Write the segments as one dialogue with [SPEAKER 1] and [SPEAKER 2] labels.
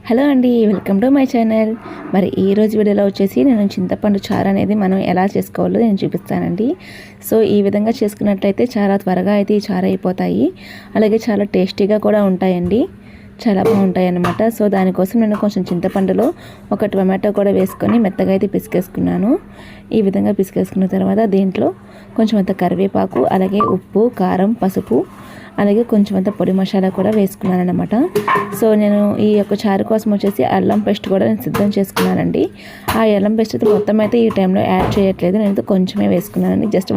[SPEAKER 1] Hello అండి, welcome to my channel. మరి ఈరోజు వీడియోలో వచ్చేసి నేను చింతపండు చారు అనేది మనం ఎలా చేసుకోవాలో నేను చూపిస్తానండి. సో ఈ విధంగా చేసుకున్నట్లయితే చాలా త్వరగా అయితే ఈ చారు అయిపోతాయి, అలాగే చాలా టేస్టీగా కూడా ఉంటాయండి, చాలా బాగుంటాయి అన్నమాట. సో దానికోసం నేను కొంచెం చింతపండులో ఒక టొమాటో కూడా వేసుకొని మెత్తగా అయితే పిసికేసుకున్నాను. ఈ విధంగా పిసికేసుకున్న తర్వాత దీంట్లో కొంచెం అంత కరివేపాకు, అలాగే ఉప్పు, కారం, పసుపు, అలాగే కొంచెం అంత పొడి మసాలా కూడా వేసుకున్నాను అనమాట. సో నేను ఈ యొక్క చారు కోసం వచ్చేసి అల్లం పేస్ట్ కూడా నేను సిద్ధం చేసుకున్నానండి. ఆ అల్లం పేస్ట్ అయితే మొత్తం అయితే ఈ టైంలో యాడ్ చేయట్లేదు, నేను కొంచెమే వేసుకున్నానండి, జస్ట్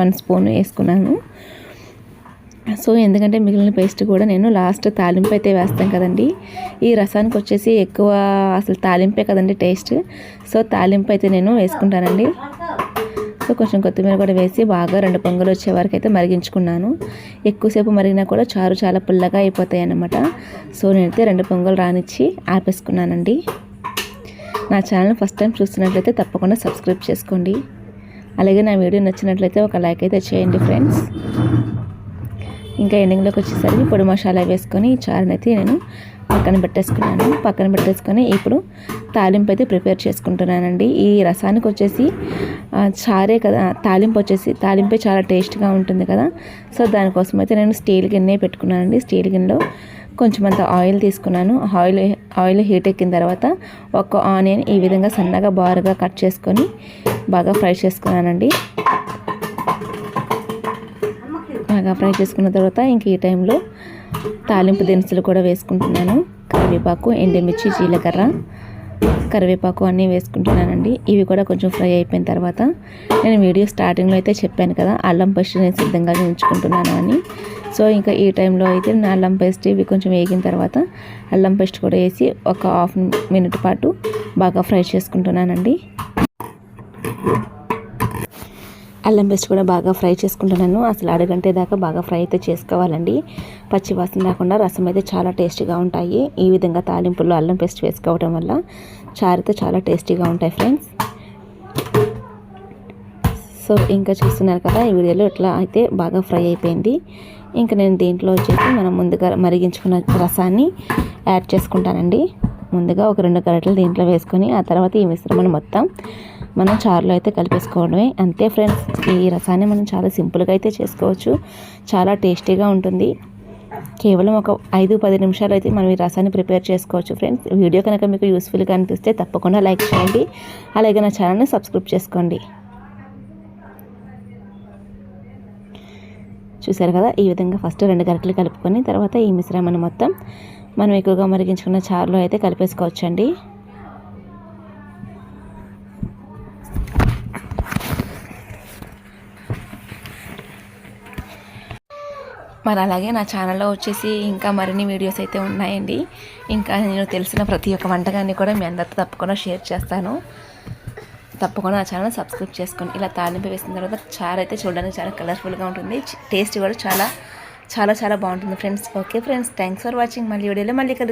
[SPEAKER 1] వన్ స్పూన్ వేసుకున్నాను. సో ఎందుకంటే మిగిలిన పేస్ట్ కూడా నేను లాస్ట్ తాలింపు అయితే వేస్తాం కదండి. ఈ రసానికి వచ్చేసి ఎక్కువ అసలు తాలింపే కదండి టేస్ట్. సో తాలింపు అయితే నేను వేసుకుంటానండి. సో కొంచెం కొత్తిమీర కూడా వేసి బాగా 2 పొంగులు వచ్చే వరకు అయితే మరిగించుకున్నాను. ఎక్కువసేపు మరిగినా కూడా చారు చాలా పుల్లగా అయిపోతాయి అన్నమాట. సో నేనైతే 2 పొంగులు రానిచ్చి ఆపేసుకున్నానండి. నా ఛానల్ ఫస్ట్ టైం చూస్తున్నట్లయితే తప్పకుండా సబ్స్క్రైబ్ చేసుకోండి, అలాగే నా వీడియో నచ్చినట్లయితే ఒక లైక్ అయితే చేయండి ఫ్రెండ్స్. ఇంకా ఎండింగ్లోకి వచ్చేసరికి పొడి మసాలా వేసుకొని ఈ చారుని అయితే నేను పక్కన పెట్టేసుకొని ఇప్పుడు తాలింపు అయితే ప్రిపేర్ చేసుకుంటున్నానండి. ఈ రసానికి వచ్చేసి చారే కదా, తాలింపే చాలా టేస్ట్గా ఉంటుంది కదా. సో దానికోసం అయితే నేను స్టీల్ గిన్నె పెట్టుకున్నానండి. స్టీల్ గిన్నెలో కొంచెం అంత ఆయిల్ తీసుకున్నాను. ఆయిల్ హీట్ ఎక్కిన తర్వాత ఒక ఆనియన్ ఈ విధంగా సన్నగా బారుగా కట్ చేసుకొని బాగా ఫ్రై చేసుకున్నానండి. బాగా ఫ్రై చేసుకున్న తర్వాత ఇంక ఈ టైంలో తాలింపు దినుసులు కూడా వేసుకుంటున్నాను. కరివేపాకు, ఎండుమిర్చి, జీలకర్ర, కరివేపాకు అన్నీ వేసుకుంటున్నానండి. ఇవి కూడా కొంచెం ఫ్రై అయిపోయిన తర్వాత నేను వీడియో స్టార్టింగ్లో అయితే చెప్పాను కదా, అల్లం పేస్ట్ నేను సిద్ధంగా ఉంచుకుంటున్నాను అని. సో ఇంకా ఈ టైంలో అయితే నేను అల్లం పేస్ట్ ఇవి కొంచెం వేగిన తర్వాత అల్లం పేస్ట్ కూడా వేసి ఒక హాఫ్ మినిట్ పాటు బాగా ఫ్రై చేసుకుంటున్నానండి. అల్లం పేస్ట్ కూడా బాగా ఫ్రై చేసుకుంటున్నాను. అసలు అరగంట దాకా బాగా ఫ్రై అయితే చేసుకోవాలండి, పచ్చి వాసన రాకుండా. రసం అయితే చాలా టేస్టీగా ఉంటాయి ఈ విధంగా తాలింపుల్లో అల్లం పేస్ట్ వేసుకోవడం వల్ల. చారుతో చాలా టేస్టీగా ఉంటాయి ఫ్రెండ్స్. సో ఇంకా చూస్తున్నారు కదా, ఈ వీడియోలో ఇట్లా అయితే బాగా ఫ్రై అయిపోయింది. ఇంకా నేను దీంట్లో వచ్చేసి మనం ముందుగా మరిగించుకున్న రసాన్ని యాడ్ చేసుకుంటానండి. ముందుగా ఒక 2 గరిటెలు దీంట్లో వేసుకొని ఆ తర్వాత ఈ మిశ్రమాన్ని మొత్తం మనం చారులో అయితే కలిపేసుకోవడమే, అంతే ఫ్రెండ్స్. ఈ రసాన్ని మనం చాలా సింపుల్గా అయితే చేసుకోవచ్చు, చాలా టేస్టీగా ఉంటుంది. కేవలం ఒక 5-10 నిమిషాలు అయితే మనం ఈ రసాన్ని ప్రిపేర్ చేసుకోవచ్చు ఫ్రెండ్స్. వీడియో కనుక మీకు యూస్ఫుల్గా అనిపిస్తే తప్పకుండా లైక్ చేయండి, అలాగే నా ఛానల్ని సబ్స్క్రైబ్ చేసుకోండి. చూసారు కదా, ఈ విధంగా ఫస్ట్ 2 గరిటెలు కలుపుకొని తర్వాత ఈ మిశ్రమాన్ని మొత్తం మనం ఎక్కువగా మరిగించుకున్న చారులో అయితే కలిపేసుకోవచ్చండి. మరి అలాగే నా ఛానల్లో వచ్చేసి ఇంకా మరిన్ని వీడియోస్ అయితే ఉన్నాయండి. ఇంకా నేను తెలిసిన ప్రతి ఒక్క వంటకాన్ని కూడా మీ అందరితో తప్పకుండా షేర్ చేస్తాను. తప్పకుండా నా ఛానల్ సబ్స్క్రైబ్ చేసుకోండి. ఇలా తాలింపు వేసిన తర్వాత చారు అయితే చూడడానికి చాలా కలర్ఫుల్గా ఉంటుంది, టేస్ట్ కూడా చాలా చాలా చాలా బాగుంటుంది friends. Okay friends, thanks for watching. మళ్ళీ వీడియోలో మళ్ళీ